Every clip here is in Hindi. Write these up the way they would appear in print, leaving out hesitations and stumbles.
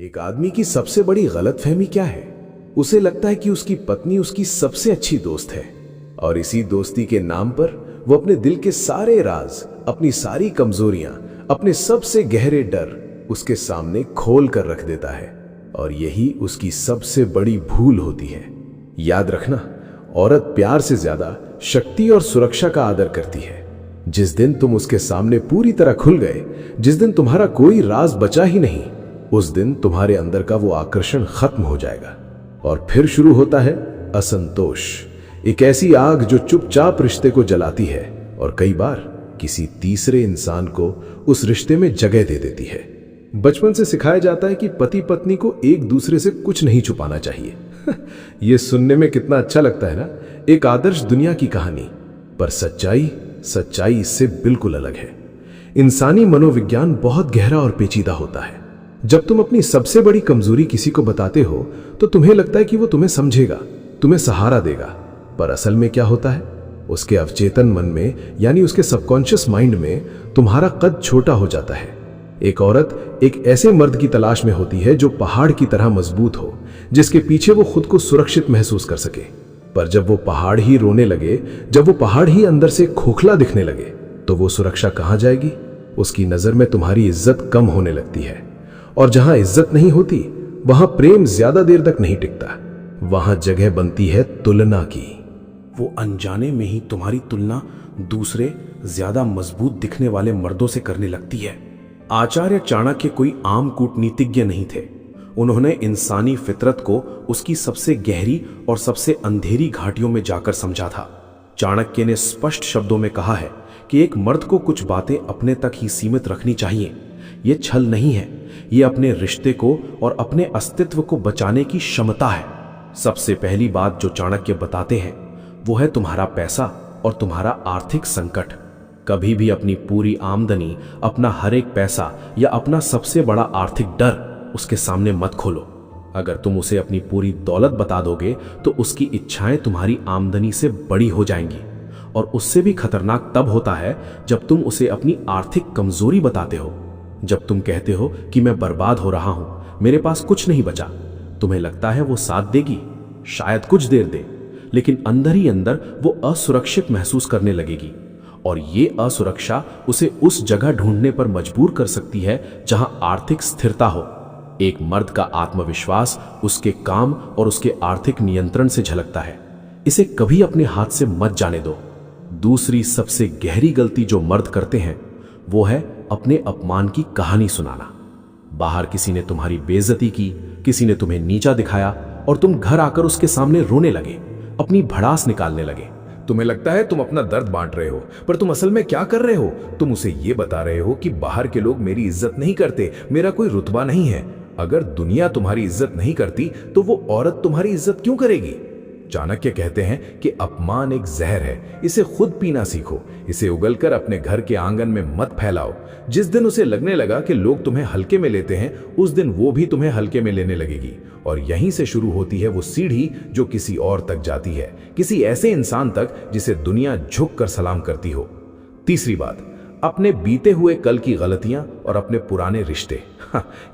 एक आदमी की सबसे बड़ी गलतफहमी क्या है? उसे लगता है कि उसकी पत्नी उसकी सबसे अच्छी दोस्त है और इसी दोस्ती के नाम पर वो अपने दिल के सारे राज, अपनी सारी कमजोरियां, अपने सबसे गहरे डर उसके सामने खोल कर रख देता है। और यही उसकी सबसे बड़ी भूल होती है। याद रखना, औरत प्यार से ज्यादा शक्ति और सुरक्षा का आदर करती है। जिस दिन तुम उसके सामने पूरी तरह खुल गए, जिस दिन तुम्हारा कोई राज बचा ही नहीं, उस दिन तुम्हारे अंदर का वो आकर्षण खत्म हो जाएगा और फिर शुरू होता है असंतोष। एक ऐसी आग जो चुपचाप रिश्ते को जलाती है और कई बार किसी तीसरे इंसान को उस रिश्ते में जगह दे देती है। बचपन से सिखाया जाता है कि पति पत्नी को एक दूसरे से कुछ नहीं छुपाना चाहिए। यह सुनने में कितना अच्छा लगता है ना, एक आदर्श दुनिया की कहानी। पर सच्चाई इससे बिल्कुल अलग है। इंसानी मनोविज्ञान बहुत गहरा और पेचीदा होता है। जब तुम अपनी सबसे बड़ी कमजोरी किसी को बताते हो तो तुम्हें लगता है कि वो तुम्हें समझेगा, तुम्हें सहारा देगा। पर असल में क्या होता है? उसके अवचेतन मन में, यानी उसके सबकॉन्शियस माइंड में तुम्हारा कद छोटा हो जाता है। एक औरत एक ऐसे मर्द की तलाश में होती है जो पहाड़ की तरह मजबूत हो, जिसके पीछे वो खुद को सुरक्षित महसूस कर सके। पर जब वो पहाड़ ही रोने लगे, जब वो पहाड़ ही अंदर से खोखला दिखने लगे, तो वो सुरक्षा कहां जाएगी? उसकी नजर में तुम्हारी इज्जत कम होने लगती है। और जहां इज्जत नहीं होती, वहां प्रेम ज्यादा देर तक नहीं टिकता। वहां जगह बनती है तुलना की। वो अनजाने में ही तुम्हारी तुलना दूसरे ज्यादा मजबूत दिखने वाले मर्दों से करने लगती है। आचार्य चाणक्य कोई आम कूटनीतिज्ञ नहीं थे। उन्होंने इंसानी फितरत को उसकी सबसे गहरी और सबसे अंधेरी घाटियों में जाकर समझा था। चाणक्य ने स्पष्ट शब्दों में कहा है कि एक मर्द को कुछ बातें अपने तक ही सीमित रखनी चाहिए। ये छल नहीं है, ये अपने रिश्ते को और अपने अस्तित्व को बचाने की क्षमता है। सबसे पहली बात जो चाणक्य बताते हैं वो है तुम्हारा पैसा और तुम्हारा आर्थिक संकट। कभी भी अपनी पूरी आमदनी, अपना हर एक पैसा या अपना सबसे बड़ा आर्थिक डर उसके सामने मत खोलो। अगर तुम उसे अपनी पूरी दौलत बता दोगे तो उसकी इच्छाएं तुम्हारी आमदनी से बड़ी हो जाएंगी। और उससे भी खतरनाक तब होता है जब तुम उसे अपनी आर्थिक कमजोरी बताते हो। जब तुम कहते हो कि मैं बर्बाद हो रहा हूं, मेरे पास कुछ नहीं बचा, तुम्हें लगता है वो साथ देगी, शायद कुछ देर दे, लेकिन अंदर ही अंदर वो असुरक्षित महसूस करने लगेगी। और ये असुरक्षा उसे उस जगह ढूंढने पर मजबूर कर सकती है जहां आर्थिक स्थिरता हो। एक मर्द का आत्मविश्वास उसके काम और उसके आर्थिक नियंत्रण से झलकता है। इसे कभी अपने हाथ से मत जाने दो। दूसरी सबसे गहरी गलती जो मर्द करते हैं वो है अपने अपमान की कहानी सुनाना। बाहर किसी ने तुम्हारी बेइज्जती की, किसी ने तुम्हें नीचा दिखाया और तुम घर आकर उसके सामने रोने लगे, अपनी भड़ास निकालने लगे। तुम्हें लगता है तुम अपना दर्द बांट रहे हो, पर तुम असल में क्या कर रहे हो? तुम उसे ये बता रहे हो कि बाहर के लोग मेरी इज्जत नहीं करते, मेरा कोई रुतबा नहीं है। अगर दुनिया तुम्हारी इज्जत नहीं करती तो वो औरत तुम्हारी इज्जत क्यों करेगी? चाणक्य कहते हैं कि अपमान एक जहर है, इसे खुद पीना सीखो। इसे उगलकर अपने घर के आंगन में मत फैलाओ। जिस दिन उसे लगने लगा कि लोग तुम्हें हल्के में लेते हैं, उस दिन वो भी तुम्हें हल्के में लेने लगेगी। और यहीं से शुरू होती है वो सीढ़ी जो किसी और तक जाती है, किसी ऐसे इंसान तक जिसे दुनिया झुक कर सलाम करती हो। तीसरी बात, अपने बीते हुए कल की गलतियां और अपने पुराने रिश्ते।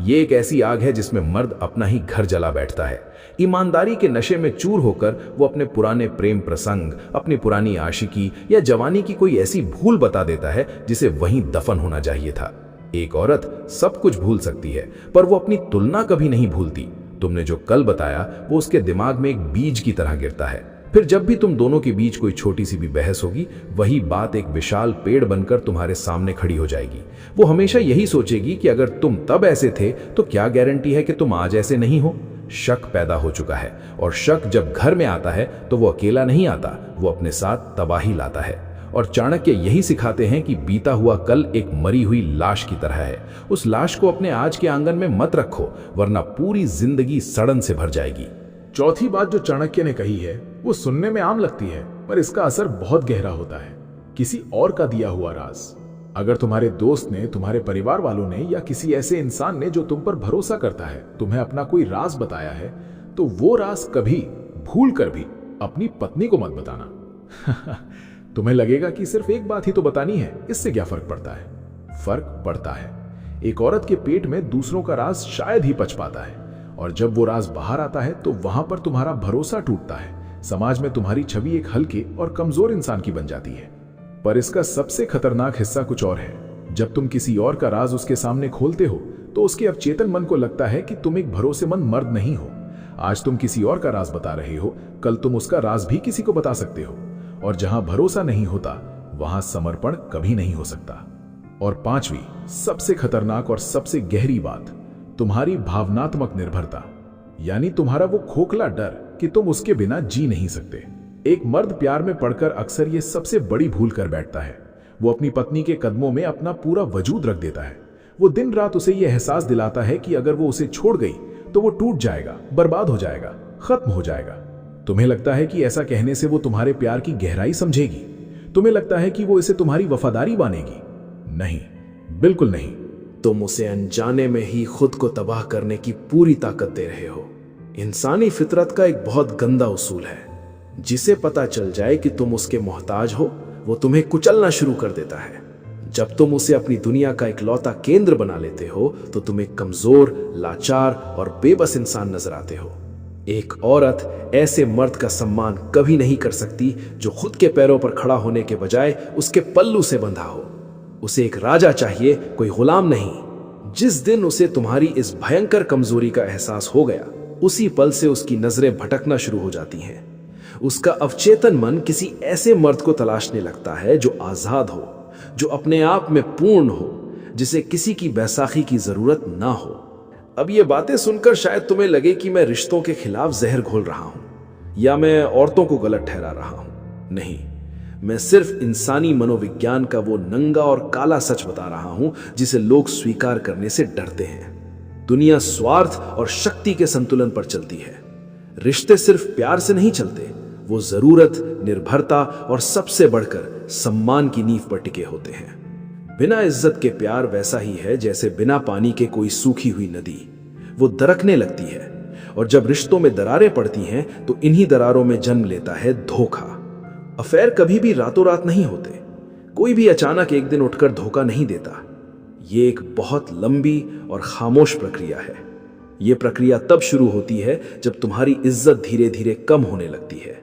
ये एक ऐसी आग है जिसमें मर्द अपना ही घर जला बैठता है। ईमानदारी के नशे में चूर होकर वो अपने पुराने प्रेम प्रसंग, अपनी पुरानी आशिकी या जवानी की कोई ऐसी भूल बता देता है जिसे वहीं दफन होना चाहिए था। एक औरत सब कुछ भूल सकती है, पर वो अपनी तुलना कभी नहीं भूलती। तुमने जो कल बताया वो उसके दिमाग में एक बीज की तरह गिरता है। फिर जब भी तुम दोनों के बीच कोई छोटी सी भी बहस होगी, वही बात एक विशाल पेड़ बनकर तुम्हारे सामने खड़ी हो जाएगी। वो हमेशा यही सोचेगी कि अगर तुम तब ऐसे थे तो क्या गारंटी है कि तुम आज ऐसे नहीं हो। शक पैदा हो चुका है, और शक जब घर में आता है तो वो अकेला नहीं आता, वो अपने साथ तबाही लाता है। और चाणक्य यही सिखाते हैं कि बीता हुआ कल एक मरी हुई लाश की तरह है। उस लाश को अपने आज के आंगन में मत रखो, वरना पूरी जिंदगी सड़न से भर जाएगी। चौथी बात जो चाणक्य ने कही है वो सुनने में आम लगती है, पर इसका असर बहुत गहरा होता है। किसी और का दिया हुआ राज। अगर तुम्हारे दोस्त ने, तुम्हारे परिवार वालों ने या किसी ऐसे इंसान ने जो तुम पर भरोसा करता है तुम्हें अपना कोई राज बताया है, तो वो राज कभी भूल कर भी अपनी पत्नी को मत बताना। तुम्हें लगेगा कि सिर्फ एक बात ही तो बतानी है, इससे क्या फर्क पड़ता है? फर्क पड़ता है। एक औरत के पेट में दूसरों का राज शायद ही पच पाता है, और जब वो राज बाहर आता है तो वहां पर तुम्हारा भरोसा टूटता है। समाज में तुम्हारी छवि एक हल्के और कमजोर इंसान की बन जाती है। पर इसका सबसे खतरनाक हिस्सा कुछ और है। जब तुम किसी और का राज उसके सामने खोलते हो तो उसके अवचेतन मन को लगता है कि तुम एक भरोसेमंद मर्द नहीं हो। आज तुम किसी और का राज बता रहे हो, कल तुम उसका राज भी किसी को बता सकते हो। और जहां भरोसा नहीं होता वहां समर्पण कभी नहीं हो सकता। और पांचवी, सबसे खतरनाक और सबसे गहरी बात, तुम्हारी भावनात्मक निर्भरता, यानी तुम्हारा वो खोखला डर कि तुम उसके बिना जी नहीं सकते। एक मर्द प्यार में पड़कर अक्सर ये सबसे बड़ी भूल कर बैठता है। वो अपनी पत्नी के कदमों में अपना पूरा वजूद रख देता है। वो दिन रात उसे ये एहसास दिलाता है कि अगर वो उसे छोड़ गई तो वो टूट जाएगा, बर्बाद हो जाएगा, खत्म हो जाएगा। तुम्हें लगता है कि ऐसा कहने से वो तुम्हारे प्यार की गहराई समझेगी। तुम्हें लगता है कि वो इसे तुम्हारी वफादारी मानेगी। नहीं, बिल्कुल नहीं। तुम उसे अनजाने में ही खुद को तबाह करने की पूरी ताकत दे रहे हो। इंसानी फितरत का एक बहुत गंदा उसूल है, जिसे पता चल जाए कि तुम उसके मोहताज हो, वो तुम्हें कुचलना शुरू कर देता है। जब तुम उसे अपनी दुनिया का इकलौता केंद्र बना लेते हो तो तुम एक कमजोर, लाचार और बेबस इंसान नजर आते हो। एक औरत ऐसे मर्द का सम्मान कभी नहीं कर सकती जो खुद के पैरों पर खड़ा होने के बजाय उसके पल्लू से बंधा हो। उसे एक राजा चाहिए, कोई गुलाम नहीं। जिस दिन उसे तुम्हारी इस भयंकर कमजोरी का एहसास हो गया, उसी पल से उसकी नजरें भटकना शुरू हो जाती हैं। उसका अवचेतन मन किसी ऐसे मर्द को तलाशने लगता है जो आजाद हो, जो अपने आप में पूर्ण हो, जिसे किसी की बैसाखी की जरूरत ना हो। अब ये बातें सुनकर शायद तुम्हें लगे कि मैं रिश्तों के खिलाफ जहर घोल रहा हूं या मैं औरतों को गलत ठहरा रहा हूं। नहीं, मैं सिर्फ इंसानी मनोविज्ञान का वो नंगा और काला सच बता रहा हूं जिसे लोग स्वीकार करने से डरते हैं। दुनिया स्वार्थ और शक्ति के संतुलन पर चलती है। रिश्ते सिर्फ प्यार से नहीं चलते, वो जरूरत, निर्भरता और सबसे बढ़कर सम्मान की नींव पर टिके होते हैं। बिना इज्जत के प्यार वैसा ही है जैसे बिना पानी के कोई सूखी हुई नदी। वो दरकने लगती है, और जब रिश्तों में दरारें पड़ती हैं तो इन्हीं दरारों में जन्म लेता है धोखा। अफेयर कभी भी रातों रात नहीं होते। कोई भी अचानक एक दिन उठकर धोखा नहीं देता। ये एक बहुत लंबी और खामोश प्रक्रिया है। ये प्रक्रिया तब शुरू होती है जब तुम्हारी इज्जत धीरे धीरे कम होने लगती है,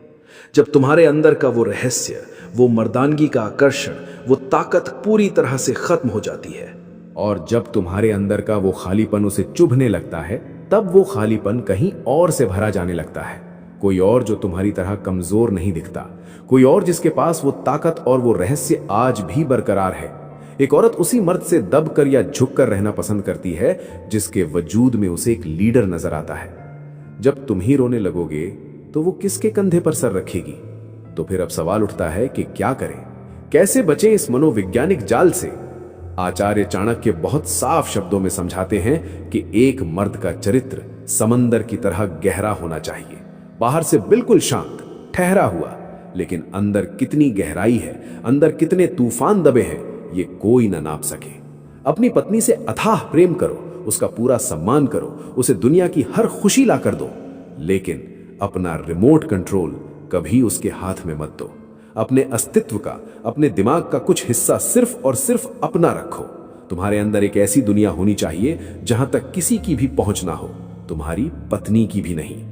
जब तुम्हारे अंदर का वो रहस्य, वो मर्दानगी का आकर्षण, वो ताकत पूरी तरह से खत्म हो जाती है। और जब तुम्हारे अंदर का वो खालीपन उसे चुभने लगता है, तब वो खालीपन कहीं और से भरा जाने लगता है। कोई और जो तुम्हारी तरह कमजोर नहीं दिखता, कोई और जिसके पास वो ताकत और वो रहस्य आज भी बरकरार है। एक औरत उसी मर्द से दबकर या झुककर रहना पसंद करती है जिसके वजूद में उसे एक लीडर नजर आता है। जब तुम ही रोने लगोगे तो वो किसके कंधे पर सर रखेगी? तो फिर अब सवाल उठता है कि क्या करें, कैसे बचें इस मनोवैज्ञानिक जाल से? आचार्य चाणक्य बहुत साफ शब्दों में समझाते हैं कि एक मर्द का चरित्र समंदर की तरह गहरा होना चाहिए। बाहर से बिल्कुल शांत, ठहरा हुआ, लेकिन अंदर कितनी गहराई है, अंदर कितने तूफान दबे हैं, ये कोई ना नाप सके। अपनी पत्नी से अथाह प्रेम करो, उसका पूरा सम्मान करो, उसे दुनिया की हर खुशी ला कर दो, लेकिन अपना रिमोट कंट्रोल कभी उसके हाथ में मत दो। अपने अस्तित्व का, अपने दिमाग का कुछ हिस्सा सिर्फ और सिर्फ अपना रखो। तुम्हारे अंदर एक ऐसी दुनिया होनी चाहिए जहां तक किसी की भी पहुंच ना हो, तुम्हारी पत्नी की भी नहीं।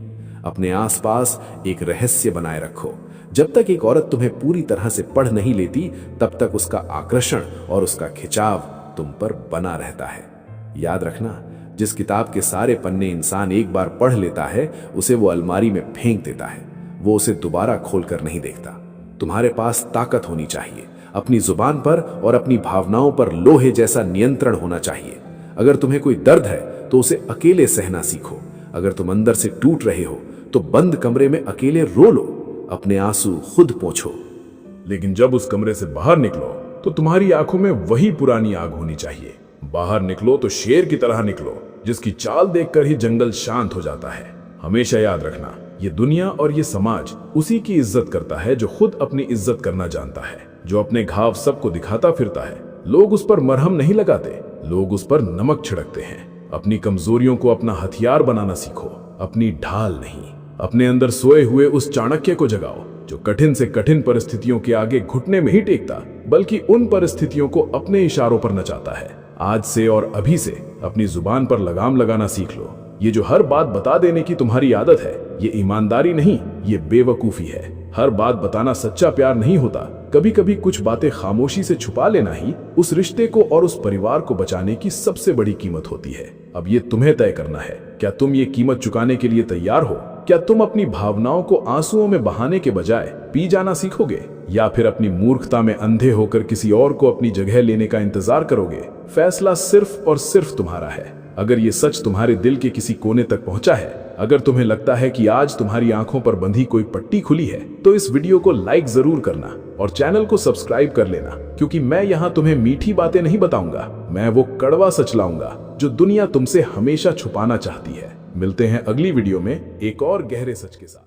अपने आसपास एक रहस्य बनाए रखो। जब तक एक औरत तुम्हें पूरी तरह से पढ़ नहीं लेती, तब तक उसका आकर्षण और उसका खिंचाव तुम पर बना रहता है। याद रखना, जिस किताब के सारे पन्ने इंसान एक बार पढ़ लेता है, उसे वो अलमारी में फेंक देता है, वो उसे दोबारा खोलकर नहीं देखता। तुम्हारे पास ताकत होनी चाहिए, अपनी जुबान पर और अपनी भावनाओं पर लोहे जैसा नियंत्रण होना चाहिए। अगर तुम्हें कोई दर्द है तो उसे अकेले सहना सीखो। अगर तुम अंदर से टूट रहे हो तो बंद कमरे में अकेले रो लो, अपने आंसू खुद पोंछो। लेकिन जब उस कमरे से बाहर निकलो तो तुम्हारी आंखों में वही पुरानी आग होनी चाहिए। बाहर निकलो तो शेर की तरह निकलो, जिसकी चाल देखकर ही जंगल शांत हो जाता है। हमेशा याद रखना, ये दुनिया और ये समाज उसी की इज्जत करता है जो खुद अपनी इज्जत करना जानता है, जो अपने घाव सबको दिखाता फिरता है। लोग उस पर मरहम नहीं लगाते, लोग उस पर नमक छिड़कते हैं। अपनी कमजोरियों को अपना हथियार बनाना सीखो, अपनी ढाल नहीं। अपने अंदर सोए हुए उस चाणक्य को जगाओ जो कठिन से कठिन परिस्थितियों के आगे घुटने में ही टेकता, बल्कि उन परिस्थितियों को अपने इशारों पर नचाता है। आज से और अभी से अपनी जुबान पर लगाम लगाना सीख लो। ये जो हर बात बता देने की तुम्हारी आदत है, ये ईमानदारी नहीं, ये बेवकूफी है। हर बात बताना सच्चा प्यार नहीं होता। कभी कभी कुछ बातें खामोशी से छुपा लेना ही उस रिश्ते को और उस परिवार को बचाने की सबसे बड़ी कीमत होती है। अब ये तुम्हें तय करना है, क्या तुम ये कीमत चुकाने के लिए तैयार हो? क्या तुम अपनी भावनाओं को आंसुओं में बहाने के बजाय पी जाना सीखोगे, या फिर अपनी मूर्खता में अंधे होकर किसी और को अपनी जगह लेने का इंतजार करोगे? फैसला सिर्फ और सिर्फ तुम्हारा है। अगर ये सच तुम्हारे दिल के किसी कोने तक पहुंचा है, अगर तुम्हें लगता है कि आज तुम्हारी आंखों पर बंधी कोई पट्टी खुली है, तो इस वीडियो को लाइक जरूर करना और चैनल को सब्सक्राइब कर लेना, क्योंकि मैं यहाँ तुम्हें मीठी बातें नहीं बताऊंगा, मैं वो कड़वा सच लाऊंगा जो दुनिया तुमसे हमेशा छुपाना चाहती है। मिलते हैं अगली वीडियो में एक और गहरे सच के साथ।